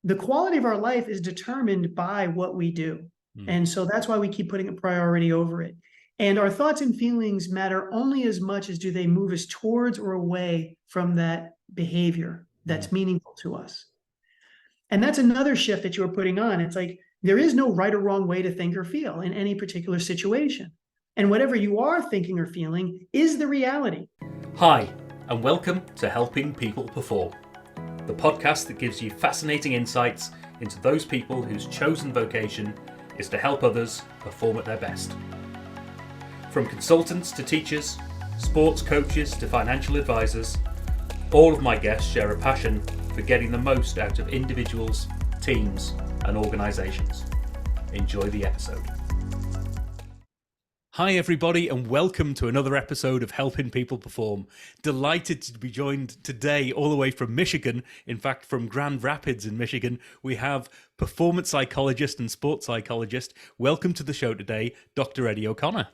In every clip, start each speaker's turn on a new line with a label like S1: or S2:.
S1: the quality of our life is determined by what we do. And so that's why we keep putting a priority over it. And our thoughts and feelings matter only as much as do they move us towards or away from that behavior that's meaningful to us. And that's another shift that you were putting on. It's like, there is no right or wrong way to think or feel in any particular situation. And whatever you are thinking or feeling is the reality.
S2: Hi, and welcome to Helping People Perform, the podcast that gives you fascinating insights into those people whose chosen vocation is to help others perform at their best. From consultants to teachers, sports coaches to financial advisors, all of my guests share a passion for getting the most out of individuals, teams, and organisations. Enjoy the episode. Hi everybody, and welcome to another episode of Helping People Perform. Delighted to be joined today all the way from Michigan, in fact from Grand Rapids in Michigan. We have performance psychologist and sports psychologist. Welcome to the show today, Dr. Eddie O'Connor.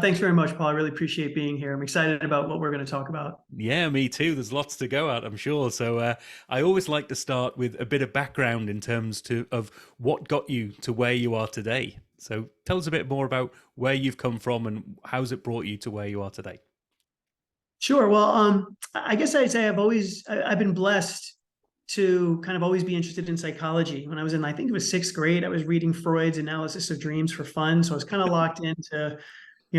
S1: Thanks very much, Paul. I really appreciate being here. I'm excited about what we're going to talk about.
S2: Yeah, me too. There's lots to go at, I'm sure. So I always like to start with a bit of background in terms of what got you to where you are today. So tell us a bit more about where you've come from and how's it brought you to where you are today.
S1: Sure. Well, I guess I'd say I've been blessed to kind of always be interested in psychology. When I was in, I think it was sixth grade, I was reading Freud's Analysis of Dreams for fun. So I was kind of locked into,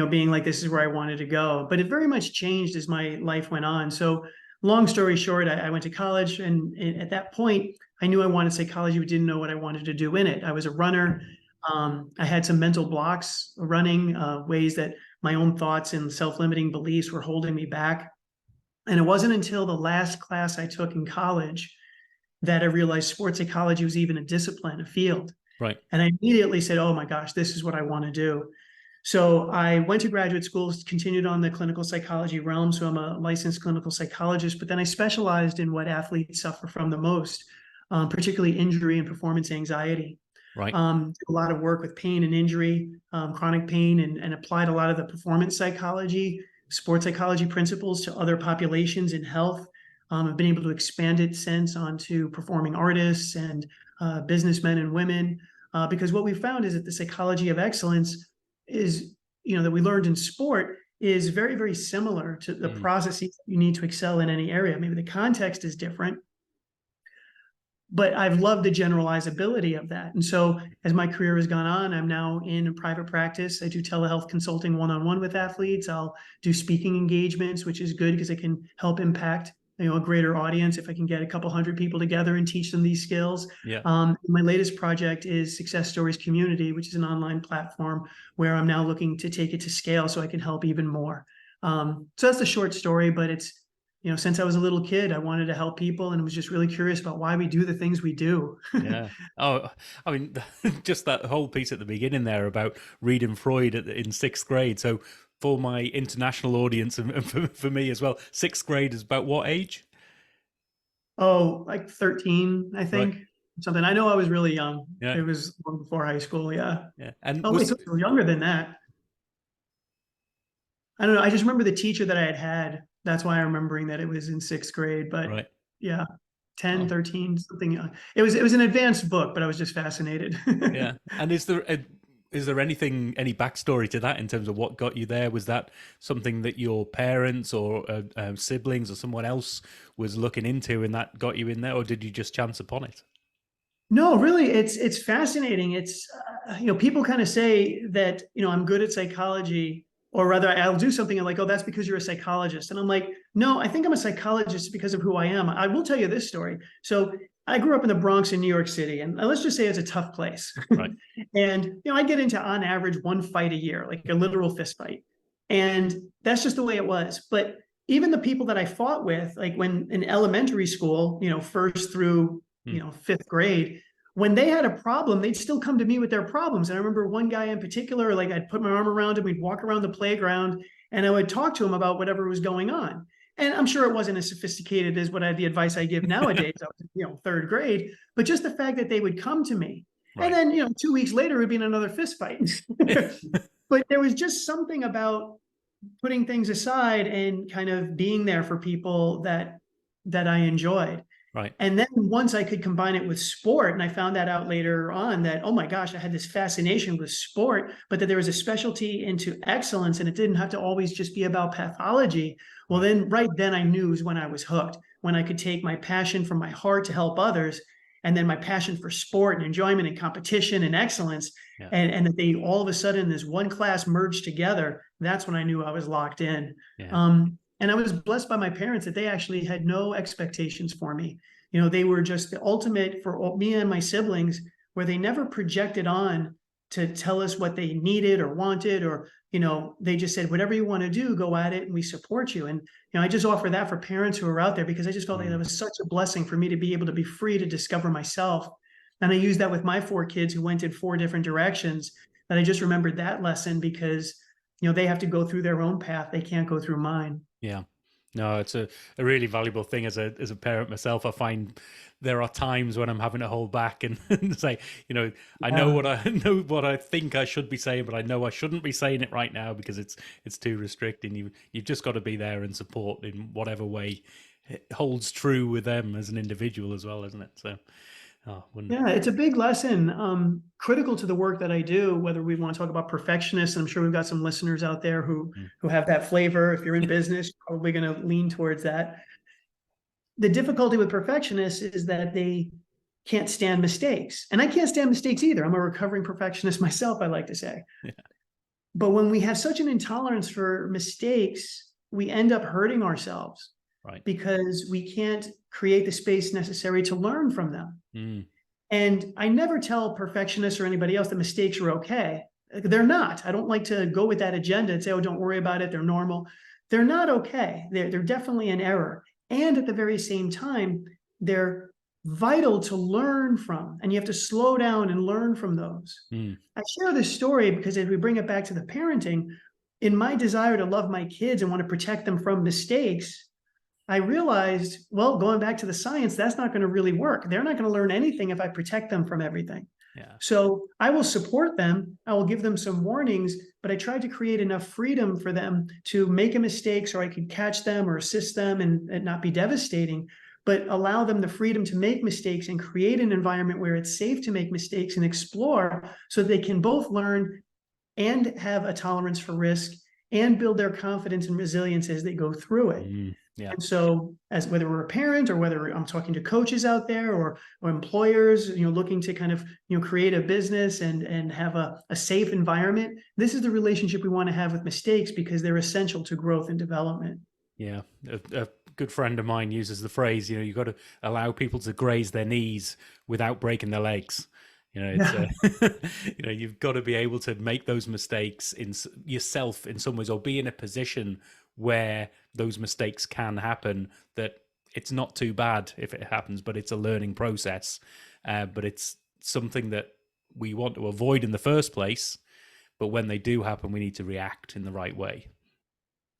S1: being like, this is where I wanted to go. But it very much changed as my life went on. So long story short, I went to college, and at that point, I knew I wanted psychology, but didn't know what I wanted to do in it. I was a runner. I had some mental blocks running, ways that my own thoughts and self-limiting beliefs were holding me back. And it wasn't until the last class I took in college that I realized sports psychology was even a discipline, a field.
S2: Right.
S1: And I immediately said, oh my gosh, this is what I want to do. So I went to graduate school, continued on the clinical psychology realm. So I'm a licensed clinical psychologist, but then I specialized in what athletes suffer from the most, particularly injury and performance anxiety.
S2: Right.
S1: A lot of work with pain and injury, chronic pain, and applied a lot of the performance psychology, sports psychology principles to other populations in health. I've been able to expand it since onto performing artists and businessmen and women, because what we found is that the psychology of excellence is, that we learned in sport is very, very similar to the processes you need to excel in any area. Maybe the context is different, but I've loved the generalizability of that. And so as my career has gone on, I'm now in private practice. I do telehealth consulting one-on-one with athletes. I'll do speaking engagements, which is good because it can help impact, a greater audience if I can get a couple hundred people together and teach them these skills.
S2: Yeah.
S1: My latest project is Success Stories Community, which is an online platform where I'm now looking to take it to scale so I can help even more. So that's the short story, but it's, since I was a little kid, I wanted to help people and was just really curious about why we do the things we do.
S2: Yeah. Oh, I mean, just that whole piece at the beginning there about reading Freud in sixth grade. So for my international audience and for me as well, sixth grade is about what age?
S1: Oh, like 13, I think. Right. Something. I know I was really young.
S2: Yeah.
S1: It was long before high school. Yeah.
S2: Yeah. And
S1: wait, so younger than that. I don't know. I just remember the teacher that I had. That's why I'm remembering that it was in sixth grade, but
S2: right.
S1: Yeah, 10, 13, something. It was an advanced book, but I was just fascinated.
S2: Yeah. And is there any backstory to that in terms of what got you there? Was that something that your parents or siblings or someone else was looking into and that got you in there, or did you just chance upon it?
S1: No, really, it's fascinating. It's, people kind of say that, I'm good at psychology, or rather I'll do something and like, oh, that's because you're a psychologist. And I'm like, no, I think I'm a psychologist because of who I am. I will tell you this story. So I grew up in the Bronx in New York City, and let's just say it's a tough place.
S2: Right.
S1: And, I get into on average one fight a year, like a literal fist fight. And that's just the way it was. But even the people that I fought with, like when in elementary school, first through, fifth grade, when they had a problem, they'd still come to me with their problems. And I remember one guy in particular, like I'd put my arm around him, we'd walk around the playground, and I would talk to him about whatever was going on. And I'm sure it wasn't as sophisticated as the advice I give nowadays. I was, third grade, but just the fact that they would come to me. Right. And then, 2 weeks later, it would be in another fist fight. But there was just something about putting things aside and kind of being there for people that I enjoyed.
S2: Right.
S1: And then once I could combine it with sport, and I found that out later on that, oh my gosh, I had this fascination with sport, but that there was a specialty into excellence and it didn't have to always just be about pathology. Well,
S2: Right.
S1: then right then I knew was when I was hooked, when I could take my passion from my heart to help others, and then my passion for sport and enjoyment and competition and excellence,
S2: Yeah.
S1: and that they all of a sudden this one class merged together. That's when I knew I was locked in.
S2: Yeah.
S1: And I was blessed by my parents that they actually had no expectations for me. They were just the ultimate for me and my siblings, where they never projected on to tell us what they needed or wanted, or, they just said, whatever you want to do, go at it, and we support you. And, I just offer that for parents who are out there, because I just felt like that
S2: Mm.
S1: was such a blessing for me to be able to be free to discover myself. And I use that with my 4 kids who went in 4 different directions, that I just remembered that lesson because, they have to go through their own path. They can't go through mine.
S2: Yeah. No, it's a really valuable thing as a parent myself. I find there are times when I'm having to hold back and, and say, I know
S1: Yeah.
S2: what I know what I think I should be saying, but I know I shouldn't be saying it right now because it's too restricting. You've just got to be there and support in whatever way it holds true with them as an individual as well, isn't it? So, wouldn't.
S1: Yeah, it's a big lesson, critical to the work that I do, whether we want to talk about perfectionists, and I'm sure we've got some listeners out there who
S2: Mm.
S1: who have that flavor. If you're in business, you're probably going to lean towards that. The difficulty with perfectionists is that they can't stand mistakes. And I can't stand mistakes either. I'm a recovering perfectionist myself, I like to say.
S2: Yeah.
S1: But when we have such an intolerance for mistakes, we end up hurting ourselves
S2: Right.
S1: because we can't create the space necessary to learn from them.
S2: Mm.
S1: And I never tell perfectionists or anybody else that mistakes are okay. They're not. I don't like to go with that agenda and say, oh, don't worry about it, they're normal. They're not okay. They're definitely an error. And at the very same time, they're vital to learn from. And you have to slow down and learn from those.
S2: Mm.
S1: I share this story because if we bring it back to the parenting, in my desire to love my kids and want to protect them from mistakes, I realized, well, going back to the science, that's not going to really work. They're not going to learn anything if I protect them from everything.
S2: Yeah.
S1: So I will support them. I will give them some warnings, but I tried to create enough freedom for them to make a mistake so I could catch them or assist them and not be devastating, but allow them the freedom to make mistakes and create an environment where it's safe to make mistakes and explore so they can both learn and have a tolerance for risk and build their confidence and resilience as they go through it.
S2: Mm. Yeah.
S1: And so, as whether we're a parent or whether I'm talking to coaches out there or employers, looking to kind of create a business and have a safe environment, this is the relationship we want to have with mistakes because they're essential to growth and development.
S2: Yeah, a good friend of mine uses the phrase, you've got to allow people to graze their knees without breaking their legs. It's you've got to be able to make those mistakes in yourself in some ways, or be in a position where those mistakes can happen, that it's not too bad if it happens, but it's a learning process. But it's something that we want to avoid in the first place. But when they do happen, we need to react in the right way.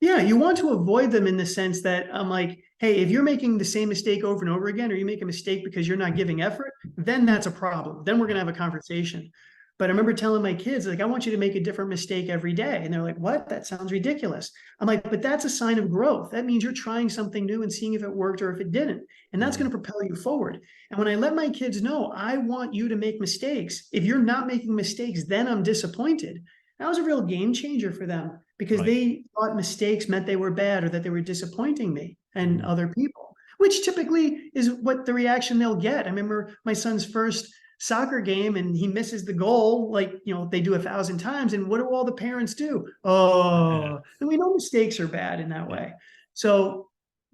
S1: Yeah, you want to avoid them in the sense that I'm like, hey, if you're making the same mistake over and over again, or you make a mistake because you're not giving effort, then that's a problem. Then we're going to have a conversation. But I remember telling my kids, like, I want you to make a different mistake every day. And they're like, what? That sounds ridiculous. I'm like, but that's a sign of growth. That means you're trying something new and seeing if it worked or if it didn't. And that's going to propel you forward. And when I let my kids know, I want you to make mistakes. If you're not making mistakes, then I'm disappointed. That was a real game changer for them because they thought mistakes meant they were bad or that they were disappointing me and other people, which typically is what the reaction they'll get. I remember my son's first soccer game and he misses the goal like they do 1,000 times, and what do all the parents do? Oh, and we know mistakes are bad in that way. So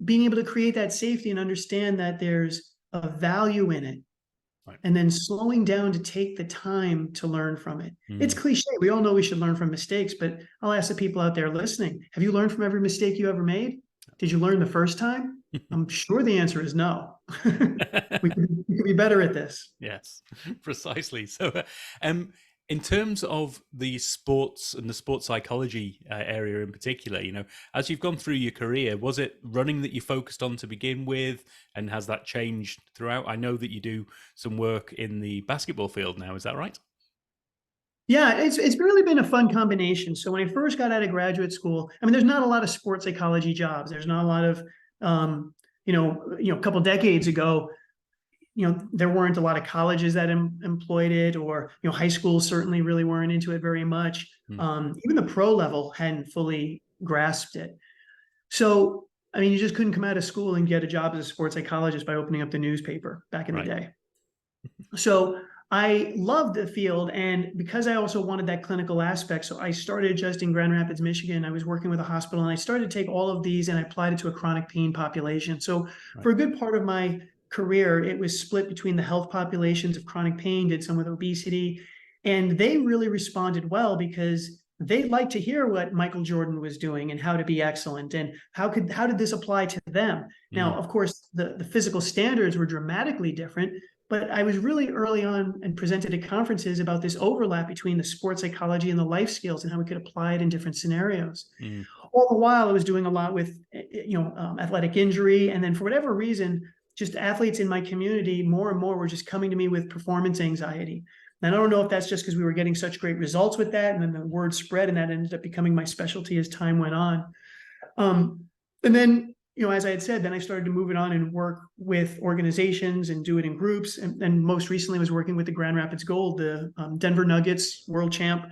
S1: being able to create that safety and understand that there's a value in it, and then slowing down to take the time to learn from it. It's cliche. We all know we should learn from mistakes, but I'll ask the people out there listening, have you learned from every mistake you ever made? Did you learn the first time? I'm sure the answer is no. we could be better at this.
S2: Yes, precisely. So, in terms of the sports and the sports psychology area in particular, as you've gone through your career, was it running that you focused on to begin with, and has that changed throughout? I know that you do some work in the basketball field now. Is that right?
S1: Yeah, it's really been a fun combination. So when I first got out of graduate school, I mean, there's not a lot of sports psychology jobs. There's not a lot of a couple decades ago, there weren't a lot of colleges that employed it, or, high schools certainly really weren't into it very much.
S2: Mm.
S1: Even the pro level hadn't fully grasped it. So, I mean, you just couldn't come out of school and get a job as a sports psychologist by opening up the newspaper back in the
S2: Right.
S1: day. So I loved the field. And because I also wanted that clinical aspect, so I started just in Grand Rapids, Michigan. I was working with a hospital, and I started to take all of these and I applied it to a chronic pain population. So
S2: Right.
S1: for a good part of my career, it was split between the health populations of chronic pain, did some with obesity, and they really responded well because they liked to hear what Michael Jordan was doing and how to be excellent and how did this apply to them. Now,
S2: Mm.
S1: of course, the physical standards were dramatically different, but I was really early on and presented at conferences about this overlap between the sports psychology and the life skills and how we could apply it in different scenarios.
S2: Mm.
S1: All the while, I was doing a lot with, athletic injury. And then for whatever reason, just athletes in my community, more and more were just coming to me with performance anxiety. And I don't know if that's just because we were getting such great results with that, and then the word spread, and that ended up becoming my specialty as time went on. And then, as I had said, then I started to move it on and work with organizations and do it in groups. And most recently was working with the Grand Rapids Gold, the Denver Nuggets world champ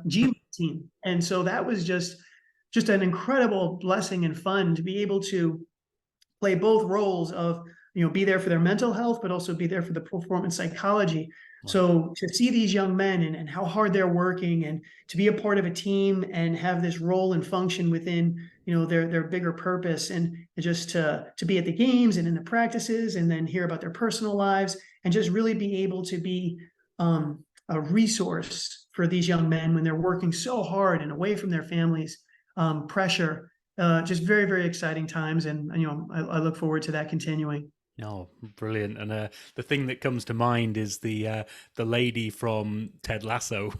S1: G team. And so that was just an incredible blessing and fun to be able to play both roles of, be there for their mental health, but also be there for the performance psychology.
S2: Right.
S1: So to see these young men and how hard they're working, and to be a part of a team and have this role and function within, their bigger purpose, and just to be at the games and in the practices, and then hear about their personal lives, and just really be able to be a resource for these young men when they're working so hard and away from their families, pressure. Just very, very exciting times. And I look forward to that continuing.
S2: Oh, brilliant! And the thing that comes to mind is the lady from Ted Lasso,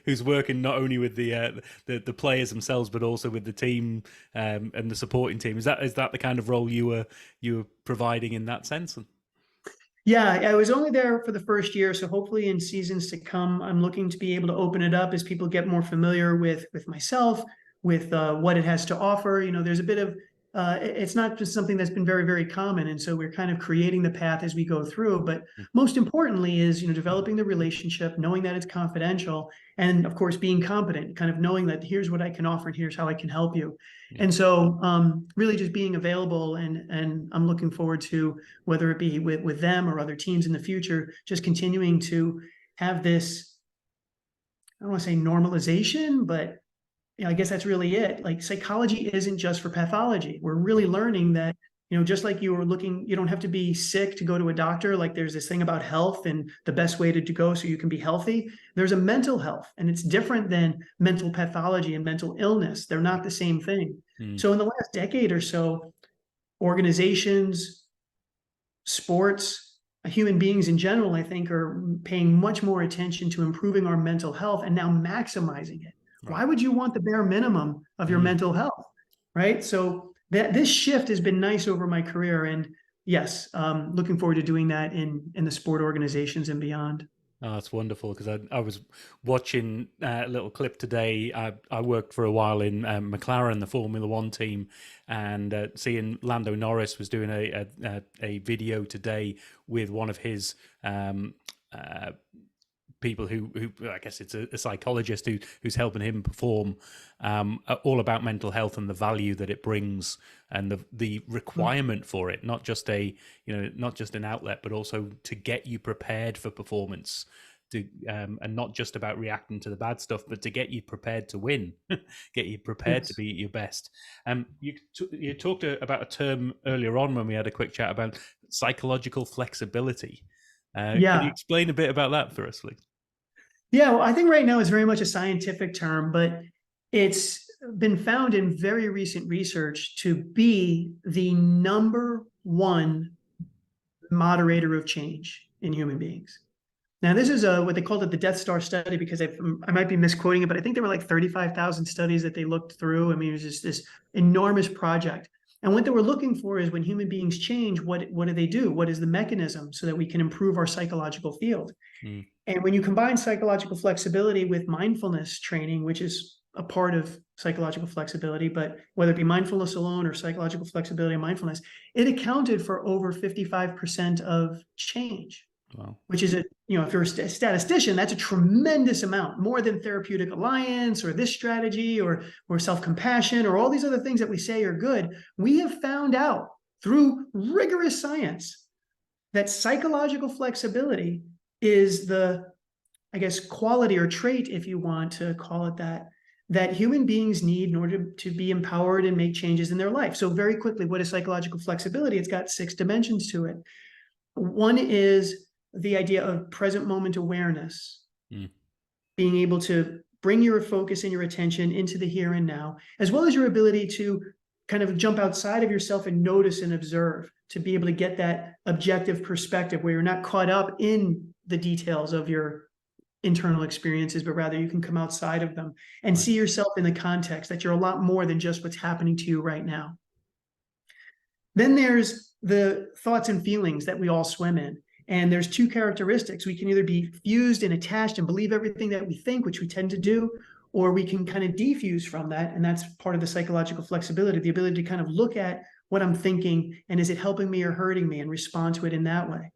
S2: who's working not only with the players themselves, but also with the team and the supporting team. Is that the kind of role you were providing in that sense?
S1: Yeah, I was only there for the first year, so hopefully in seasons to come, I'm looking to be able to open it up as people get more familiar with myself, with what it has to offer. There's a bit of it's not just something that's been very, very common, and so we're kind of creating the path as we go through. But most importantly is developing the relationship, knowing that it's confidential, and of course being competent, kind of knowing that here's what I can offer and here's how I can help you.
S2: Yeah.
S1: And so really just being available, and I'm looking forward to, whether it be with them or other teams in the future, just continuing to have this, I don't want to say normalization, but I guess that's really it. Like, psychology isn't just for pathology. We're really learning that, just like you don't have to be sick to go to a doctor. Like, there's this thing about health and the best way to go so you can be healthy. There's a mental health, and it's different than mental pathology and mental illness. They're not the same thing. So in the last decade or so, organizations, sports, human beings in general, I think, are paying much more attention to improving our mental health and now maximizing it.
S2: Right.
S1: Why would you want the bare minimum of your mental health, right? So this shift has been nice over my career, and yes, looking forward to doing that in the sport organizations and beyond.
S2: Oh, that's wonderful, because I was watching a little clip today. I worked for a while in McLaren, the Formula One team, and seeing Lando Norris was doing a video today with one of his people who I guess it's a psychologist who's helping him perform, all about mental health and the value that it brings, and the requirement for it, not just not just an outlet, but also to get you prepared for performance, and not just about reacting to the bad stuff, but to get you prepared to win, get you prepared to be at your best. You talked about a term earlier on when we had a quick chat about psychological flexibility. Can you explain a bit about that for us, please?
S1: Yeah, well, I think right now it's very much a scientific term, but it's been found in very recent research to be the number one moderator of change in human beings. Now, this is what they called it the Death Star study, because I might be misquoting it, but I think there were like 35,000 studies that they looked through. I mean, it was just this enormous project. And what they were looking for is, when human beings change, what do they do? What is the mechanism so that we can improve our psychological field? And when you combine psychological flexibility with mindfulness training, which is a part of psychological flexibility, but whether it be mindfulness alone or psychological flexibility and mindfulness, it accounted for over 55% of change.
S2: Wow.
S1: Which is if you're a statistician, that's a tremendous amount, more than therapeutic alliance or this strategy or self-compassion or all these other things that we say are good. We have found out through rigorous science that psychological flexibility is the, I guess, quality or trait, if you want to call it that human beings need in order to be empowered and make changes in their life. So very quickly, what is psychological flexibility? It's got 6 dimensions to it. One is the idea of present moment awareness, being able to bring your focus and your attention into the here and now, as well as your ability to kind of jump outside of yourself and notice and observe, to be able to get that objective perspective where you're not caught up in the details of your internal experiences, but rather you can come outside of them and see yourself in the context that you're a lot more than just what's happening to you right now. Then there's the thoughts and feelings that we all swim in. And there's 2 characteristics. We can either be fused and attached and believe everything that we think, which we tend to do, or we can kind of defuse from that. And that's part of the psychological flexibility, the ability to kind of look at what I'm thinking and is it helping me or hurting me, and respond to it in that way.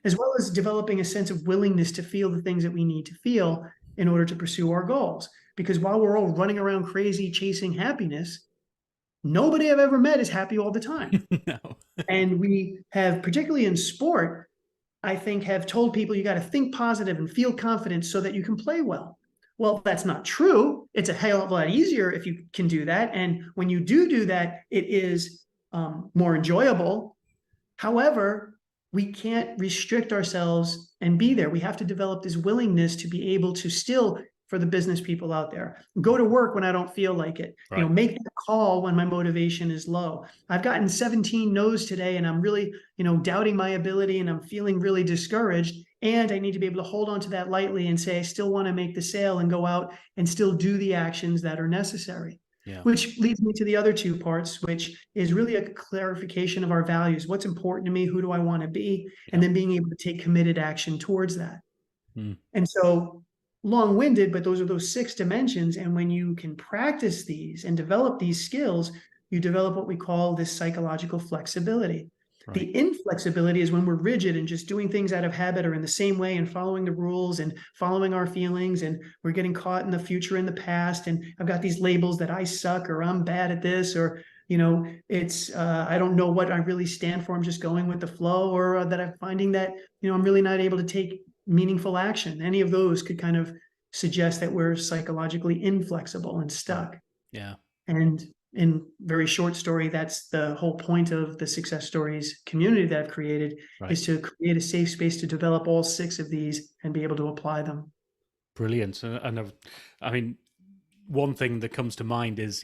S1: As well as developing a sense of willingness to feel the things that we need to feel in order to pursue our goals. Because while we're all running around crazy chasing happiness, nobody I've ever met is happy all the time.
S2: No.
S1: And we have, particularly in sport, I think, have told people you got to think positive and feel confident so that you can play well. Well, that's not true. It's a hell of a lot easier if you can do that. And when you do that, it is more enjoyable. However, we can't restrict ourselves and be there. We have to develop this willingness to be able to still, for the business people out there, go to work when I don't feel like it,
S2: Right.
S1: make that call when my motivation is low. I've gotten 17 no's today and I'm really, doubting my ability and I'm feeling really discouraged. And I need to be able to hold on to that lightly and say, I still want to make the sale and go out and still do the actions that are necessary.
S2: Yeah.
S1: Which leads me to the other 2 parts, which is really a clarification of our values. What's important to me? Who do I want to be? And then being able to take committed action towards that. And so, long-winded, but those are those 6 dimensions. And when you can practice these and develop these skills, you develop what we call this psychological flexibility. Right. The inflexibility is when we're rigid and just doing things out of habit or in the same way and following the rules and following our feelings, and we're getting caught in the future and the past. And I've got these labels that I suck or I'm bad at this, or it's I don't know what I really stand for. I'm just going with the flow, or that I'm finding that I'm really not able to take meaningful action. Any of those could kind of suggest that we're psychologically inflexible and stuck.
S2: Yeah.
S1: And in very short story, that's the whole point of the Success Stories community that I've created, is to create a safe space to develop all 6 of these and be able to apply them.
S2: Brilliant. And I mean, one thing that comes to mind is,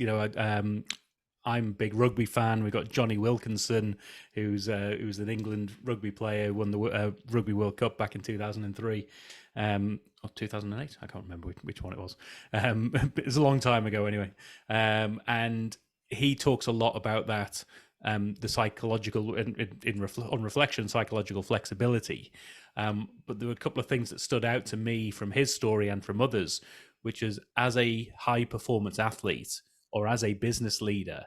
S2: I'm a big rugby fan. We've got Johnny Wilkinson, who's an England rugby player, won the Rugby World Cup back in 2003. Or 2008, I can't remember which one it was. It was a long time ago anyway. And he talks a lot about that, the psychological, on reflection, psychological flexibility. But there were a couple of things that stood out to me from his story and from others, which is, as a high performance athlete or as a business leader,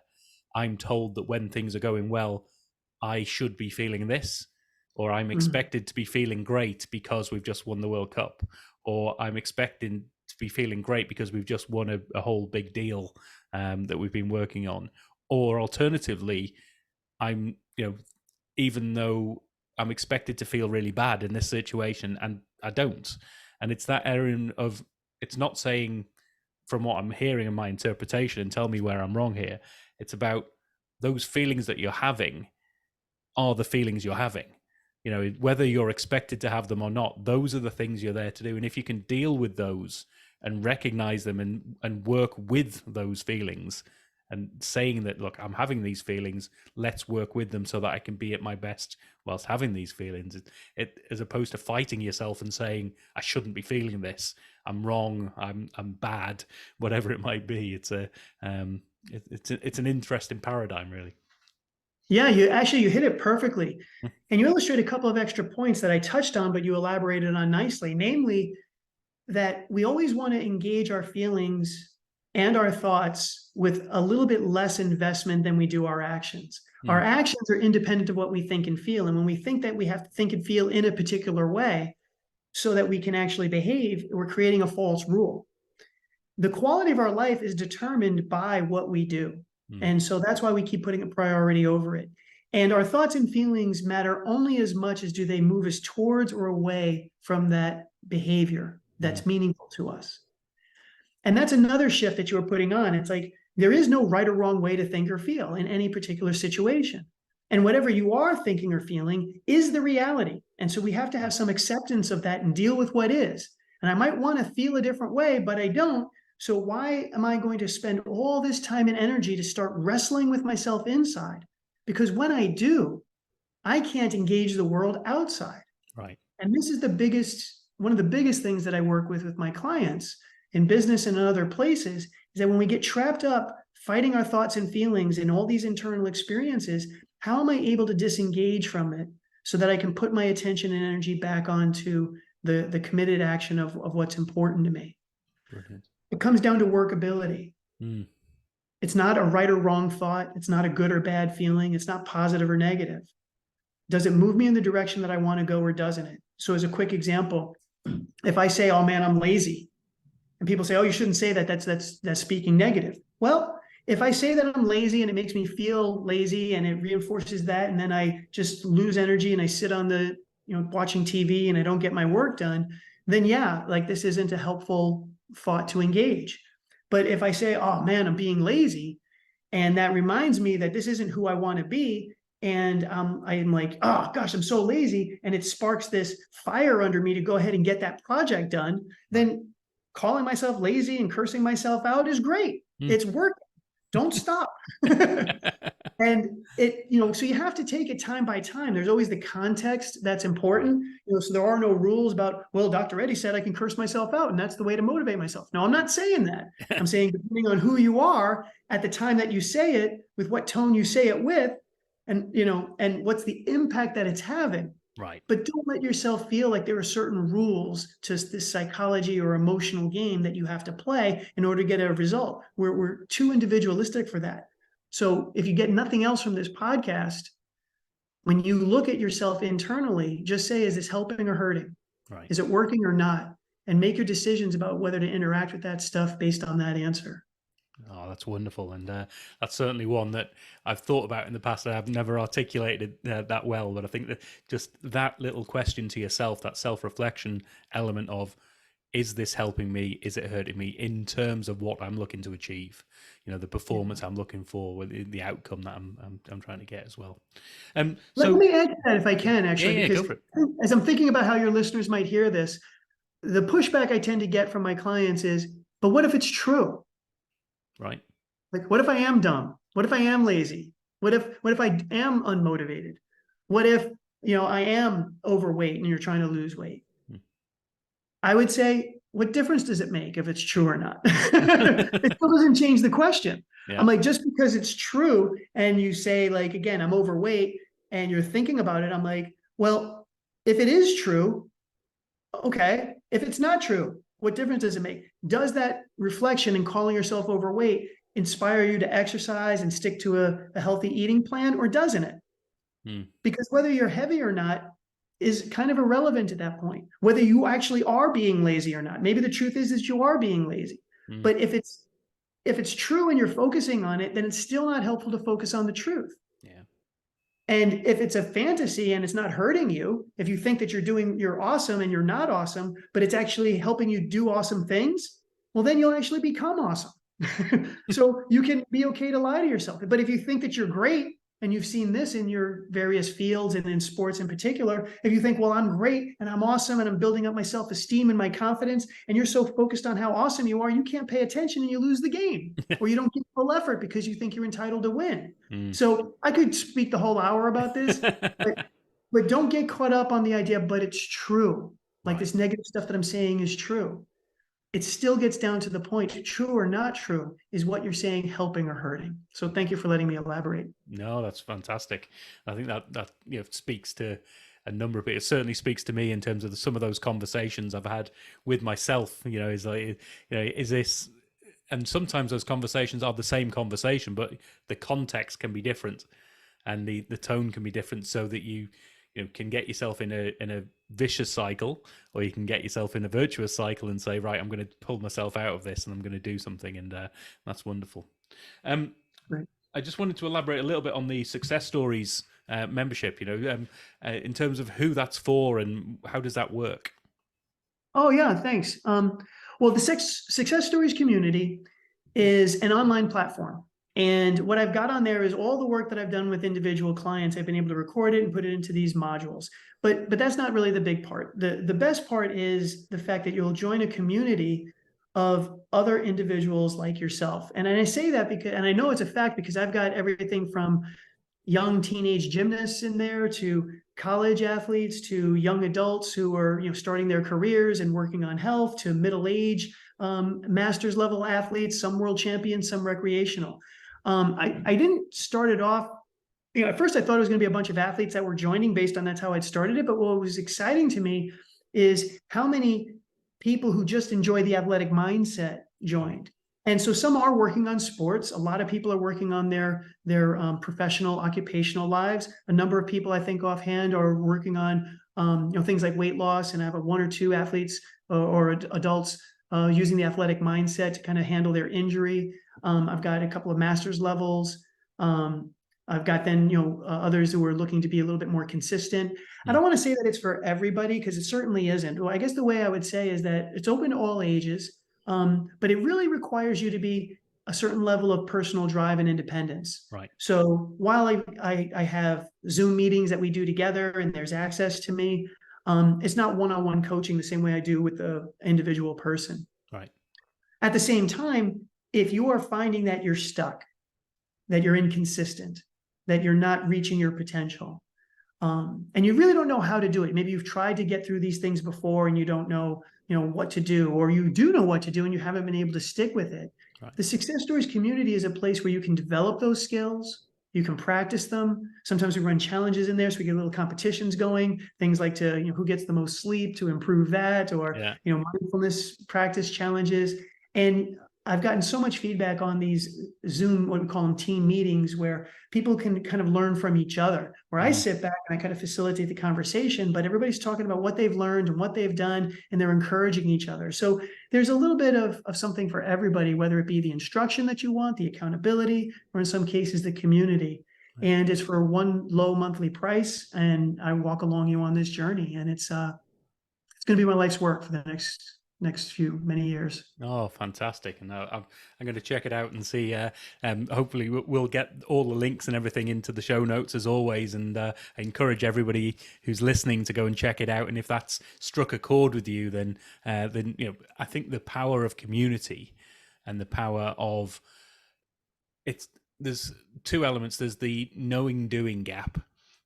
S2: I'm told that when things are going well, I should be feeling this, or I'm expected to be feeling great because we've just won the World Cup, or I'm expecting to be feeling great because we've just won a whole big deal that we've been working on. Or alternatively, I'm, even though I'm expected to feel really bad in this situation and I don't. And it's that area of, it's not saying, from what I'm hearing in my interpretation, and tell me where I'm wrong here, it's about those feelings that you're having are the feelings you're having. Whether you're expected to have them or not, those are the things you're there to do. And if you can deal with those and recognize them and work with those feelings and saying that, look, I'm having these feelings, let's work with them so that I can be at my best whilst having these feelings, it as opposed to fighting yourself and saying, I shouldn't be feeling this, I'm wrong, I'm bad, whatever it might be. It's an interesting paradigm, really.
S1: Yeah, you hit it perfectly. And you illustrate a couple of extra points that I touched on, but you elaborated on nicely, namely that we always want to engage our feelings and our thoughts with a little bit less investment than we do our actions. Our
S2: Mm.
S1: actions are independent of what we think and feel. And when we think that we have to think and feel in a particular way so that we can actually behave, we're creating a false rule. The quality of our life is determined by what we do.
S2: Mm.
S1: And so that's why we keep putting a priority over it. And our thoughts and feelings matter only as much as do they move us towards or away from that behavior that's meaningful to us. And that's another shift that you were putting on. It's like there is no right or wrong way to think or feel in any particular situation. And whatever you are thinking or feeling is the reality. And so we have to have some acceptance of that and deal with what is. And I might want to feel a different way, but I don't. So why am I going to spend all this time and energy to start wrestling with myself inside? Because when I do, I can't engage the world outside.
S2: Right.
S1: And this is one of the biggest things that I work with my clients in business and in other places, is that when we get trapped up fighting our thoughts and feelings in all these internal experiences, how am I able to disengage from it so that I can put my attention and energy back onto the committed action of what's important to me?
S2: Brilliant.
S1: It comes down to workability.
S2: Mm.
S1: It's not a right or wrong thought. It's not a good or bad feeling. It's not positive or negative. Does it move me in the direction that I want to go, or doesn't it? So as a quick example, if I say, oh man, I'm lazy, and people say, oh, you shouldn't say that, that's speaking negative. Well, if I say that I'm lazy and it makes me feel lazy and it reinforces that, and then I just lose energy and I sit on the, watching TV and I don't get my work done, then yeah, like this isn't a helpful thought to engage. But if I say, oh man, I'm being lazy, and that reminds me that this isn't who I want to be, and I'm like, oh gosh, I'm so lazy, and it sparks this fire under me to go ahead and get that project done, then calling myself lazy and cursing myself out is great. It's working. Don't stop. And so you have to take it time by time. There's always the context that's important. So there are no rules about, well, Dr. Eddie said I can curse myself out and that's the way to motivate myself. No, I'm not saying that. I'm saying depending on who you are at the time that you say it, with what tone you say it with, and what's the impact that it's having.
S2: Right.
S1: But don't let yourself feel like there are certain rules to this psychology or emotional game that you have to play in order to get a result. We're too individualistic for that. So if you get nothing else from this podcast, when you look at yourself internally, just say, is this helping or hurting?
S2: Right.
S1: Is it working or not? And make your decisions about whether to interact with that stuff based on that answer.
S2: Oh, that's wonderful. And that's certainly one that I've thought about in the past. I've never articulated that well, but I think that just that little question to yourself, that self-reflection element of, is this helping me? Is it hurting me in terms of what I'm looking to achieve? The performance I'm looking for, the outcome that I'm trying to get as well.
S1: Let me add to that if I can, actually,
S2: because
S1: go for it. As I'm thinking about how your listeners might hear this, the pushback I tend to get from my clients is, but what if it's true?
S2: Right.
S1: Like, what if I am dumb? What if I am lazy? What if I am unmotivated? What if, I am overweight and you're trying to lose weight? I would say, what difference does it make if it's true or not? It still doesn't change the question. Yeah. I'm like, just because it's true and you say, like, again, I'm overweight and you're thinking about it, I'm like, well, if it is true, okay. If it's not true, what difference does it make? Does that reflection and calling yourself overweight inspire you to exercise and stick to a healthy eating plan, or doesn't it? Because whether you're heavy or not is kind of irrelevant at that point, whether you actually are being lazy or not. Maybe the truth is that you are being lazy. But if it's true and you're focusing on it, then it's still not helpful to focus on the truth. Yeah. And if it's a fantasy and it's not hurting you, if you think that you're awesome and you're not awesome, but it's actually helping you do awesome things, well, then you'll actually become awesome. So you can be okay to lie to yourself. But if you think that you're great, and you've seen this in your various fields and in sports in particular, if you think, well, I'm great and I'm awesome and I'm building up my self-esteem and my confidence, and you're so focused on how awesome you are, you can't pay attention and you lose the game, or you don't give full effort because you think you're entitled to win. So I could speak the whole hour about this, but don't get caught up on the idea, but it's true. Like this negative stuff that I'm saying is true. It still gets down to the point, true or not true, is what you're saying helping or hurting? So thank you for letting me elaborate.
S2: No, that's fantastic. I think that speaks to a number of people. It certainly speaks to me in terms of some of those conversations I've had with myself. Is like, is this and sometimes those conversations are the same conversation, but the context can be different, and the tone can be different, so that you know, can get yourself in a vicious cycle, or you can get yourself in a virtuous cycle and say, right, I'm going to pull myself out of this and I'm going to do something, and that's wonderful. Um,
S1: Right.
S2: I just wanted to elaborate a little bit on the success stories membership. In terms of who that's for and how does that work?
S1: Oh yeah, thanks. Well, the Success Stories community is an online platform. And what I've got on there is all the work that I've done with individual clients. I've been able to record it and put it into these modules. But that's not really the big part. The best part is the fact that you'll join a community of other individuals like yourself. And I say that because, and I know it's a fact because I've got everything from young teenage gymnasts in there to college athletes to young adults who are starting their careers and working on health to middle age master's level athletes, some world champions, some recreational. I didn't start it off, at first I thought it was going to be a bunch of athletes that were joining based on that's how I'd started it. But what was exciting to me is how many people who just enjoy the athletic mindset joined. And so some are working on sports. A lot of people are working on their professional, occupational lives. A number of people I think offhand are working on things like weight loss, and I have one or two athletes or adults using the athletic mindset to kind of handle their injury. I've got a couple of master's levels. I've got then others who are looking to be a little bit more consistent. I don't want to say that it's for everybody because it certainly isn't. Well, I guess the way I would say is that it's open to all ages. But it really requires you to be a certain level of personal drive and independence.
S2: Right.
S1: So while I have Zoom meetings that we do together and there's access to me, it's not one-on-one coaching the same way I do with the individual person.
S2: Right.
S1: At the same time, if you are finding that you're stuck, that you're inconsistent, that you're not reaching your potential, and you really don't know how to do it. Maybe you've tried to get through these things before and you don't know what to do, or you do know what to do and you haven't been able to stick with it. Right. The Success Stories community is a place where you can develop those skills. You can practice them. Sometimes we run challenges in there, so we get little competitions going. Things like who gets the most sleep to improve that, or mindfulness practice challenges. And I've gotten so much feedback on these Zoom, what we call them team meetings, where people can kind of learn from each other, where I sit back and I kind of facilitate the conversation, but everybody's talking about what they've learned and what they've done, and they're encouraging each other. So there's a little bit of something for everybody, whether it be the instruction that you want, the accountability, or in some cases, the community. Right. And it's for one low monthly price. And I walk along you on this journey, and it's going to be my life's work for the next many years.
S2: Oh, fantastic. And I'm going to check it out and see. Hopefully we'll get all the links and everything into the show notes as always. And I encourage everybody who's listening to go and check it out. And if that's struck a chord with you, then I think the power of community and the power of there's two elements. There's the knowing doing gap.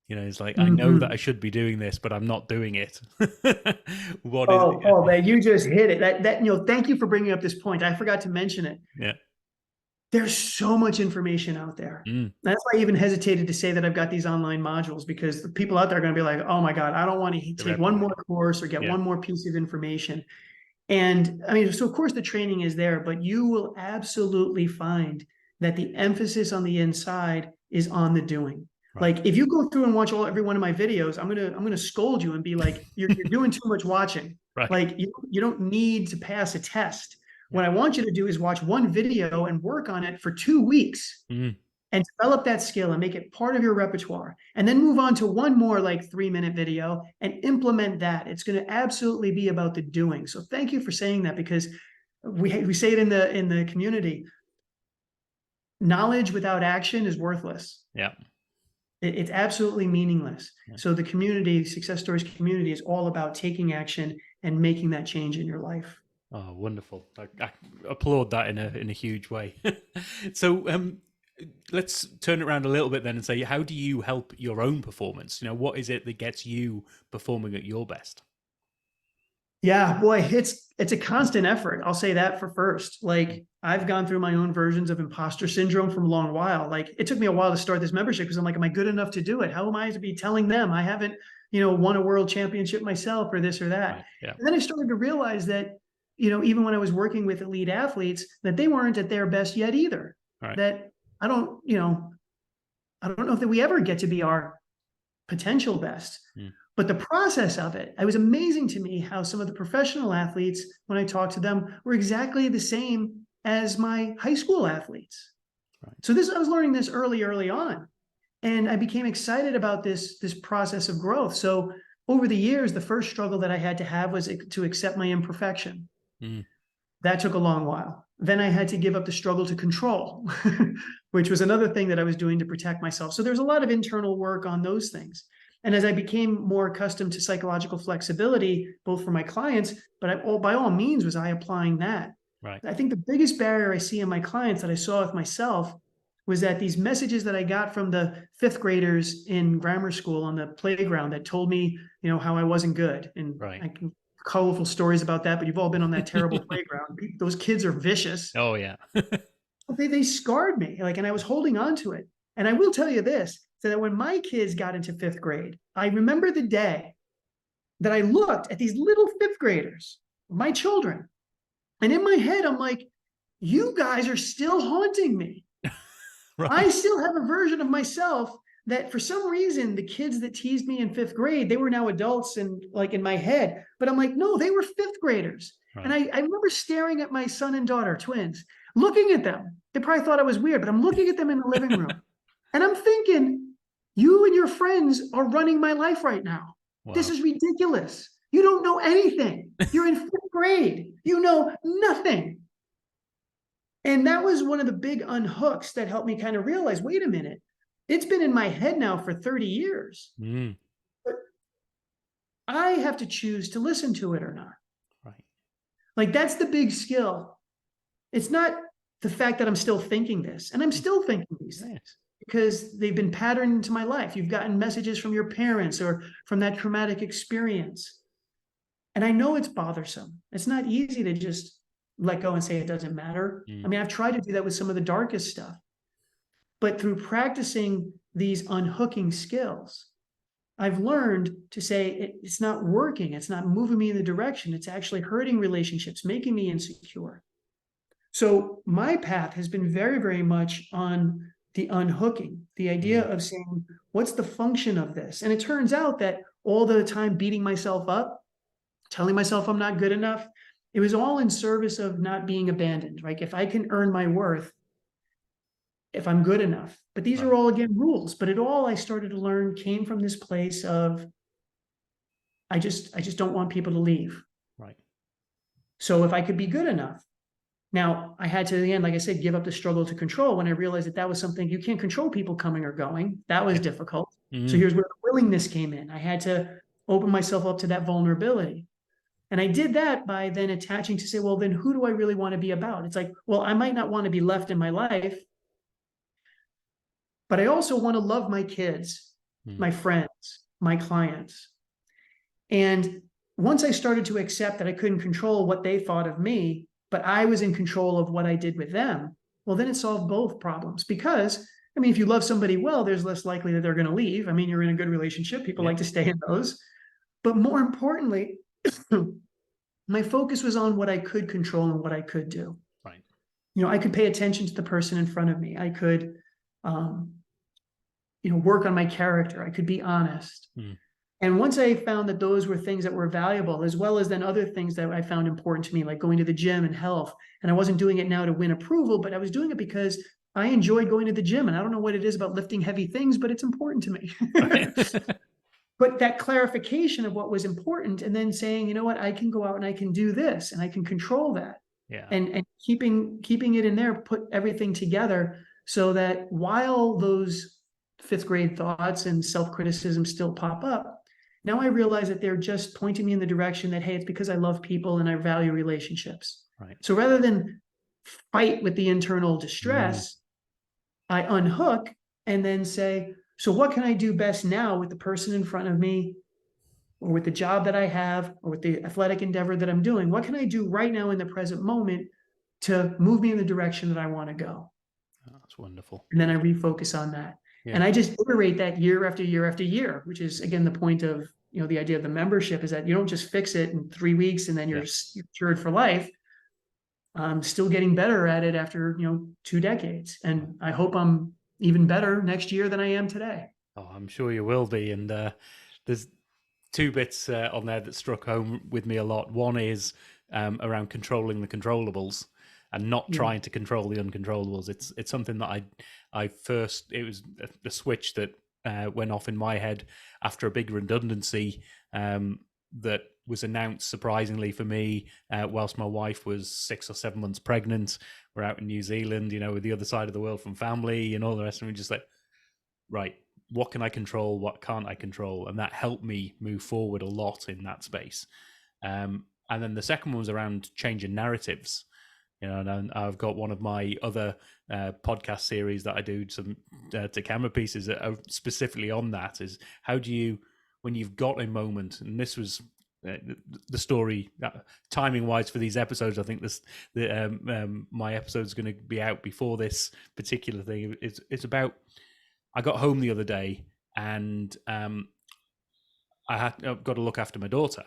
S2: It's like, I know that I should be doing this, but I'm not doing it.
S1: Man, you just hit it. That thank you for bringing up this point. I forgot to mention it.
S2: Yeah.
S1: There's so much information out there. That's why I even hesitated to say that I've got these online modules, because the people out there are going to be like, oh my God, I don't want to take one more course or get one more piece of information. And I mean, so of course the training is there, but you will absolutely find that the emphasis on the inside is on the doing. Right. Like if you go through and watch every one of my videos, I'm gonna scold you and be like, you're doing too much watching. Right. Like you don't need to pass a test. What I want you to do is watch one video and work on it for 2 weeks and develop that skill and make it part of your repertoire. And then move on to one more 3-minute video and implement that. It's going to absolutely be about the doing. So thank you for saying that, because we say it in the community. Knowledge without action is worthless.
S2: Yeah.
S1: It's absolutely meaningless. Yeah. So the community, Success Stories community, is all about taking action and making that change in your life.
S2: Oh, wonderful. I applaud that in a huge way. So let's turn it around a little bit then and say, how do you help your own performance? What is it that gets you performing at your best?
S1: Yeah, boy, it's a constant effort. I'll say that for first. I've gone through my own versions of imposter syndrome for a long while. It took me a while to start this membership because I'm like, am I good enough to do it? How am I to be telling them I haven't, won a world championship myself or this or that? Right, yeah. And then I started to realize that even when I was working with elite athletes, that they weren't at their best yet either.
S2: Right.
S1: That I don't know that we ever get to be our potential best. But the process of it was amazing to me how some of the professional athletes, when I talked to them, were exactly the same as my high school athletes.
S2: Right.
S1: So I was learning this early on. And I became excited about this process of growth. So over the years, the first struggle that I had to have was to accept my imperfection. That took a long while. Then I had to give up the struggle to control, which was another thing that I was doing to protect myself. So there's a lot of internal work on those things. And as I became more accustomed to psychological flexibility, both for my clients, but by all means, was I applying that.
S2: Right.
S1: I think the biggest barrier I see in my clients that I saw with myself was that these messages that I got from the fifth graders in grammar school on the playground that told me, how I wasn't good. And
S2: Right.
S1: I can colorful stories about that, but you've all been on that terrible playground. Those kids are vicious.
S2: Oh yeah.
S1: They scarred me, and I was holding on to it. And I will tell you this, so that when my kids got into fifth grade, I remember the day that I looked at these little fifth graders, my children, and in my head, I'm like, you guys are still haunting me.
S2: Right.
S1: I still have a version of myself that for some reason, the kids that teased me in fifth grade, they were now adults and in my head, but I'm like, no, they were fifth graders. Right. And I remember staring at my son and daughter, twins, looking at them. They probably thought I was weird, but I'm looking at them in the living room and I'm thinking, you and your friends are running my life right now. Wow. This is ridiculous. You don't know anything. You're in fifth grade. You know nothing. And that was one of the big unhooks that helped me kind of realize, wait a minute, it's been in my head now for 30 years. But I have to choose to listen to it or not. Right. That's the big skill. It's not the fact that I'm still thinking this, and I'm still thinking these things because they've been patterned into my life. You've gotten messages from your parents or from that traumatic experience. And I know it's bothersome. It's not easy to just let go and say it doesn't matter. I mean, I've tried to do that with some of the darkest stuff. But through practicing these unhooking skills, I've learned to say it's not working. It's not moving me in the direction. It's actually hurting relationships, making me insecure. So my path has been very, very much on the unhooking, the idea of saying, what's the function of this? And it turns out that all the time beating myself up, telling myself I'm not good enough, it was all in service of not being abandoned. Like if I can earn my worth, if I'm good enough. But these are all, again, rules. But it all, I started to learn, came from this place of, I just don't want people to leave. Right. So if I could be good enough. Now, I had to, again, like I said, give up the struggle to control when I realized that was something you can't control people coming or going. That was difficult. So here's where the willingness came in. I had to open myself up to that vulnerability. And I did that by then attaching to say, well, then who do I really want to be about? It's like, well, I might not want to be left in my life, but I also want to love my kids, my friends, my clients. And once I started to accept that I couldn't control what they thought of me, but I was in control of what I did with them, well, then it solved both problems. Because, I mean, if you love somebody well, there's less likely that they're going to leave. I mean, you're in a good relationship. People like to stay in those. But more importantly, my focus was on what I could control and what I could do. Right. I could pay attention to the person in front of me. I could, work on my character. I could be honest. And once I found that those were things that were valuable, as well as then other things that I found important to me, like going to the gym and health. And I wasn't doing it now to win approval, but I was doing it because I enjoyed going to the gym. And I don't know what it is about lifting heavy things, but it's important to me. But that clarification of what was important, and then saying, you know what, I can go out and I can do this and I can control that. Yeah. And keeping it in there, put everything together so that while those fifth grade thoughts and self-criticism still pop up, now I realize that they're just pointing me in the direction that, hey, it's because I love people and I value relationships. Right. So rather than fight with the internal distress, I unhook and then say, so what can I do best now with the person in front of me, or with the job that I have, or with the athletic endeavor that I'm doing? What can I do right now in the present moment to move me in the direction that I want to go?
S2: Oh, that's wonderful.
S1: And then I refocus on that. Yeah. And I just iterate that year after year after year, which is, again, the point of, the idea of the membership is that you don't just fix it in 3 weeks and then you're cured for life. I'm still getting better at it after, 2 decades. And I hope I'm even better next year than I am today.
S2: Oh, I'm sure you will be. And there's two bits on there that struck home with me a lot. One is around controlling the controllables and not trying to control the uncontrollables. It's something that it was the switch that went off in my head after a big redundancy that was announced surprisingly for me whilst my wife was 6 or 7 months pregnant. We're out in New Zealand, with the other side of the world from family and all the rest. And we're just like, right, what can I control? What can't I control? And that helped me move forward a lot in that space. And then the second one was around changing narratives. And I've got one of my other podcast series that I do, some to camera pieces that are specifically on that, is how do you, when you've got a moment, and this was the story timing wise for these episodes, I think my episode is going to be out before this particular thing. It's about, I got home the other day and I've got to look after my daughter,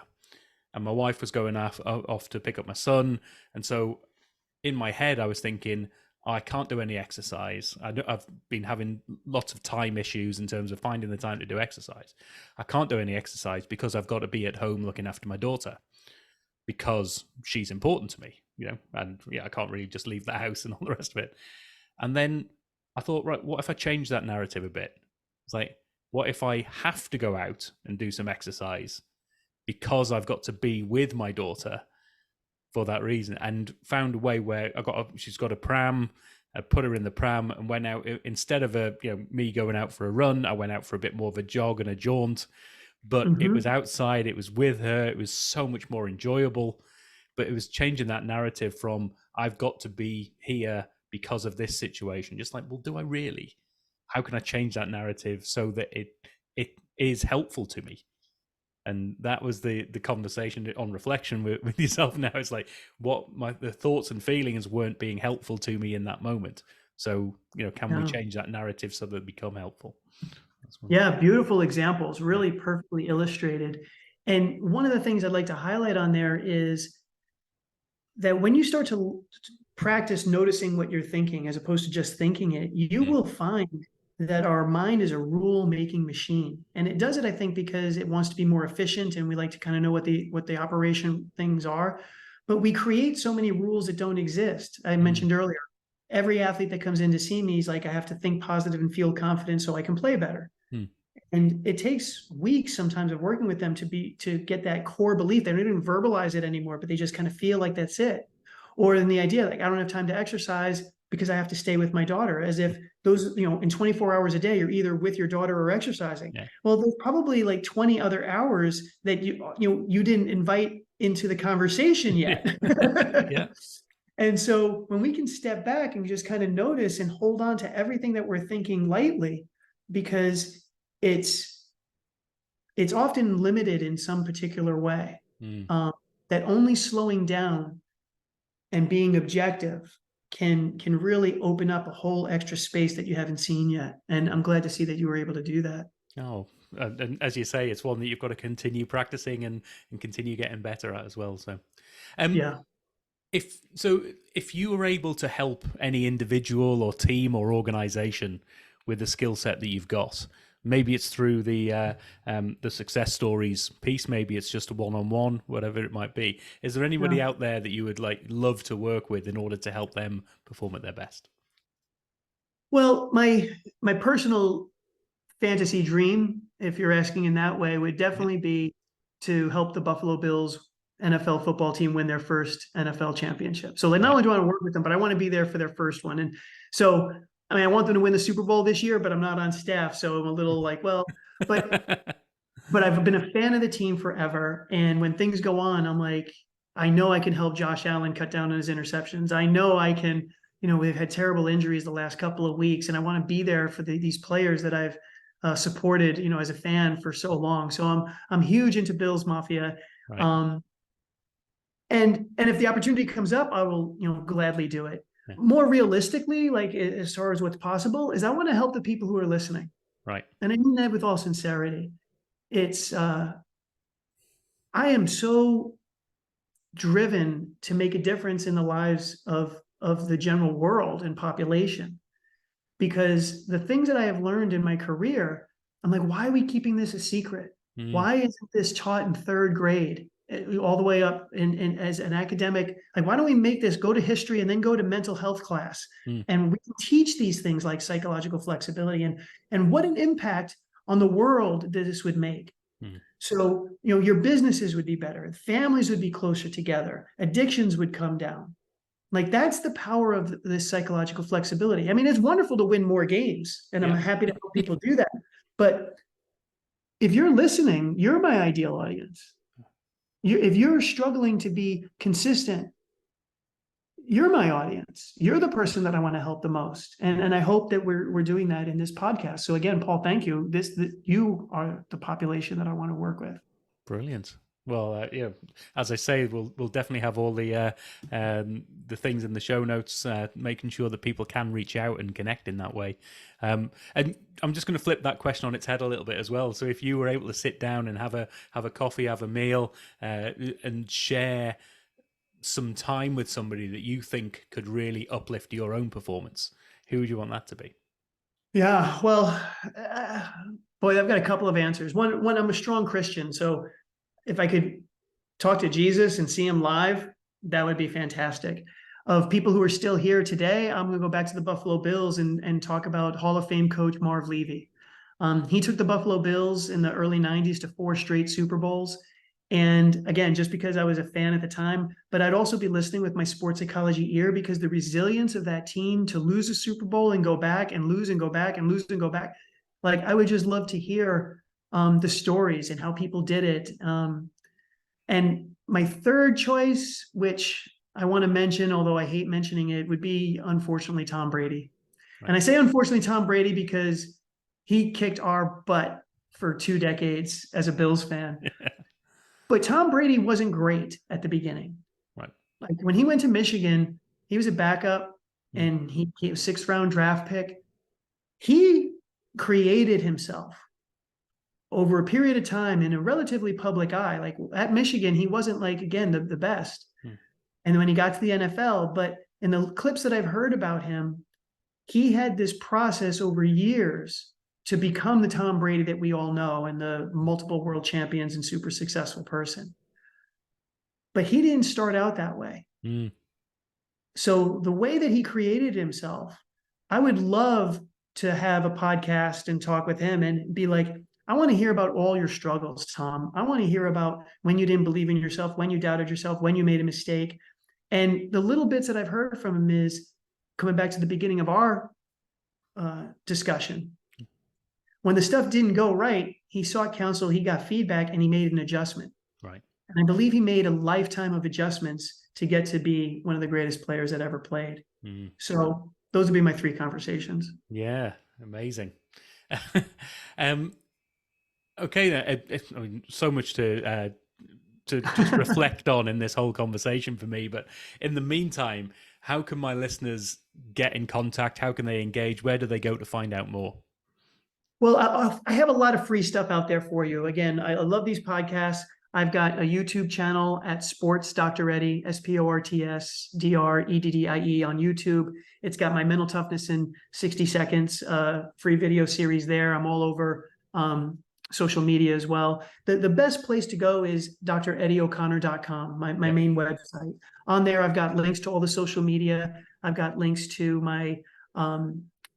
S2: and my wife was going off to pick up my son. And so in my head, I was thinking, I can't do any exercise. I've been having lots of time issues in terms of finding the time to do exercise. I can't do any exercise because I've got to be at home looking after my daughter because she's important to me, and I can't really just leave the house and all the rest of it. And then I thought, right, what if I change that narrative a bit? It's like, what if I have to go out and do some exercise because I've got to be with my daughter for that reason? And found a way where she's got a pram. I put her in the pram and went out. Instead of me going out for a run, I went out for a bit more of a jog and a jaunt. But it was outside. It was with her. It was so much more enjoyable. But it was changing that narrative from I've got to be here because of this situation. Just like, well, do I really? How can I change that narrative so that it is helpful to me? And that was the conversation on reflection with yourself now. It's like, the thoughts and feelings weren't being helpful to me in that moment. So, can we change that narrative so that they become helpful?
S1: Yeah, beautiful examples, really perfectly illustrated. And one of the things I'd like to highlight on there is that when you start to practice noticing what you're thinking as opposed to just thinking it, you will find that our mind is a rule-making machine. And it does it, I think, because it wants to be more efficient and we like to kind of know what the operation things are. But we create so many rules that don't exist. I mentioned earlier, every athlete that comes in to see me is like, I have to think positive and feel confident so I can play better. And it takes weeks sometimes of working with them to get that core belief. They don't even verbalize it anymore, but they just kind of feel like that's it. Or in the idea, like, I don't have time to exercise because I have to stay with my daughter, as if those, in 24 hours a day, you're either with your daughter or exercising. Yeah. Well, there's probably like 20 other hours that you didn't invite into the conversation yet. Yeah. And so when we can step back and just kind of notice and hold on to everything that we're thinking lightly, because it's often limited in some particular way, that only slowing down and being objective can really open up a whole extra space that you haven't seen yet. And I'm glad to see that you were able to do that.
S2: Oh, and as you say, it's one that you've got to continue practicing and continue getting better at as well. So,
S1: yeah.
S2: If you were able to help any individual or team or organization with the skill set that you've got, maybe it's through the success stories piece, maybe it's just a one-on-one, whatever it might be. Is there anybody out there that you would love to work with in order to help them perform at their best?
S1: Well, my personal fantasy dream, if you're asking in that way, would definitely be to help the Buffalo Bills NFL football team win their first NFL championship. So not only do I want to work with them, but I want to be there for their first one. And so, I mean, I want them to win the Super Bowl this year, but I'm not on staff. So I'm a little like, well, but I've been a fan of the team forever. And when things go on, I'm like, I know I can help Josh Allen cut down on his interceptions. I know I can, we've had terrible injuries the last couple of weeks, and I want to be there for these players that I've supported, as a fan for so long. So I'm huge into Bills Mafia. Right. And if the opportunity comes up, I will, gladly do it. Yeah. More realistically, like as far as what's possible, is I want to help the people who are listening.
S2: Right.
S1: And I mean that with all sincerity. It's I am so driven to make a difference in the lives of the general world and population, because the things that I have learned in my career, I'm like, why are we keeping this a secret?
S2: Mm,
S1: Why isn't this taught in third grade, all the way up in as an academic? Like, why don't we make this go to history and then go to mental health class?
S2: mm,
S1: And we can teach these things like psychological flexibility, and what an impact on the world that this would make.
S2: mm.
S1: So, your businesses would be better, families would be closer together, addictions would come down. Like, that's the power of this psychological flexibility. I mean, it's wonderful to win more games, and I'm
S2: Yeah.
S1: happy to help people do that. But if you're listening, you're my ideal audience. If you're struggling to be consistent, you're my audience. You're the person that I want to help the most. And I hope that we're doing that in this podcast. So again, Paul, thank you. You are the population that I want to work with.
S2: Brilliant. Well, yeah, as I say, we'll definitely have all the things in the show notes, making sure that people can reach out and connect in that way. And I'm just going to flip that question on its head a little bit as well. So, if you were able to sit down and have a coffee, have a meal, and share some time with somebody that you think could really uplift your own performance, who would you want that to be?
S1: Yeah, well, uh, boy, I've got a couple of answers. One, I'm a strong Christian, so if I could talk to Jesus and see him live, that would be fantastic. Of people who are still here today, I'm going to go back to the Buffalo Bills and talk about Hall of Fame coach Marv Levy. He took the Buffalo Bills in the early 90s to 4 straight Super Bowls. And again, just because I was a fan at the time, but I'd also be listening with my sports psychology ear, because the resilience of that team to lose a Super Bowl and go back and lose and go back and lose and go back, like, I would just love to hear the stories and how people did it. And my third choice, which I want to mention, although I hate mentioning it, would be unfortunately Tom Brady.
S2: Right.
S1: And I say unfortunately Tom Brady because he kicked our butt for 2 decades as a Bills fan. But Tom Brady wasn't great at the beginning.
S2: Right.
S1: Like, when he went to Michigan, he was a backup
S2: Mm,
S1: and he was a 6th round draft pick. He created himself over a period of time in a relatively public eye. Like, at Michigan, he wasn't, like, again, the best.
S2: mm,
S1: And then when he got to the NFL, but in the clips that I've heard about him, he had this process over years to become the Tom Brady that we all know, and the multiple world champions and super successful person. But he didn't start out that way.
S2: mm.
S1: So the way that he created himself, I would love to have a podcast and talk with him and be like, I want to hear about all your struggles, Tom. I want to hear about when you didn't believe in yourself, when you doubted yourself, when you made a mistake. And the little bits that I've heard from him is coming back to the beginning of our discussion. When the stuff didn't go right, he sought counsel, he got feedback, and he made an adjustment.
S2: Right.
S1: And I believe he made a lifetime of adjustments to get to be one of the greatest players that ever played.
S2: Mm.
S1: So those would be my 3 conversations.
S2: Yeah. Amazing. um, okay. Then, I mean, so much to just reflect on in this whole conversation for me. But in the meantime, how can my listeners get in contact? How can they engage? Where do they go to find out more?
S1: Well, I have a lot of free stuff out there for you. Again, I love these podcasts. I've got a YouTube channel at Sports Dr. Eddie, SportsDreddie on YouTube. It's got my mental toughness in 60 seconds, free video series there. I'm all over social media as well. The best place to go is dreddieoconnor.com, my
S2: Yep.
S1: main website. On there, I've got links to all the social media. I've got links to my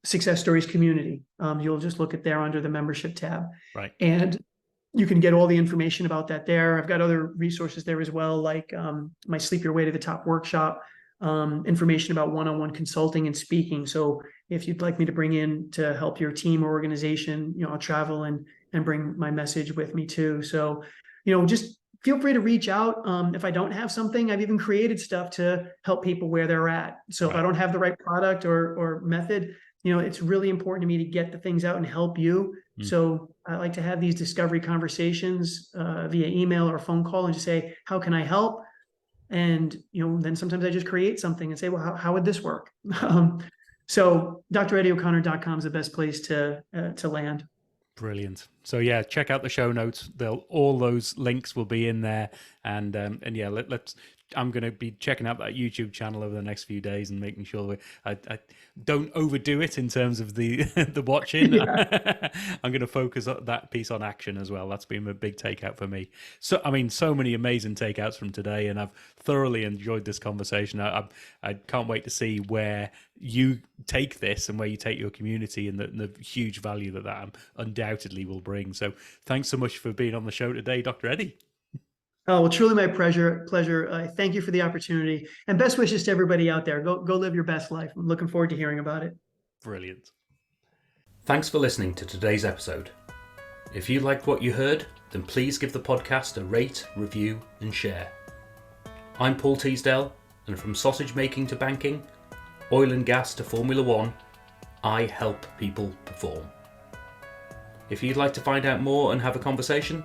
S1: Success Stories community. You'll just look at there under the membership tab.
S2: Right.
S1: And you can get all the information about that there. I've got other resources there as well, like my Sleep Your Way to the Top workshop, information about one-on-one consulting and speaking. So if you'd like me to bring in to help your team or organization, I'll travel and bring my message with me too. So, just feel free to reach out. If I don't have something, I've even created stuff to help people where they're at. So if I don't have the right product or method, it's really important to me to get the things out and help you.
S2: Mm.
S1: So I like to have these discovery conversations via email or phone call and just say, how can I help? And, then sometimes I just create something and say, well, how would this work? So dreddieoconnor.com is the best place to land.
S2: Brilliant. So yeah, check out the show notes. All those links will be in there, and yeah, let's. I'm going to be checking out that YouTube channel over the next few days and making sure I don't overdo it in terms of the the watching.
S1: Yeah.
S2: I'm going to focus on that piece on action as well. That's been a big takeout for me. So I mean, so many amazing takeouts from today, and I've thoroughly enjoyed this conversation. I can't wait to see where you take this and where you take your community, and the huge value that undoubtedly will bring. So thanks so much for being on the show today, Dr. Eddie.
S1: Oh, well, truly my pleasure. Thank you for the opportunity, and best wishes to everybody out there. Go live your best life. I'm looking forward to hearing about it.
S2: Brilliant. Thanks for listening to today's episode. If you liked what you heard, then please give the podcast a rate, review, and share. I'm Paul Teasdale, and from sausage making to banking, oil and gas to Formula One, I help people perform. If you'd like to find out more and have a conversation,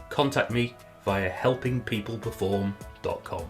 S2: contact me via helpingpeopleperform.com.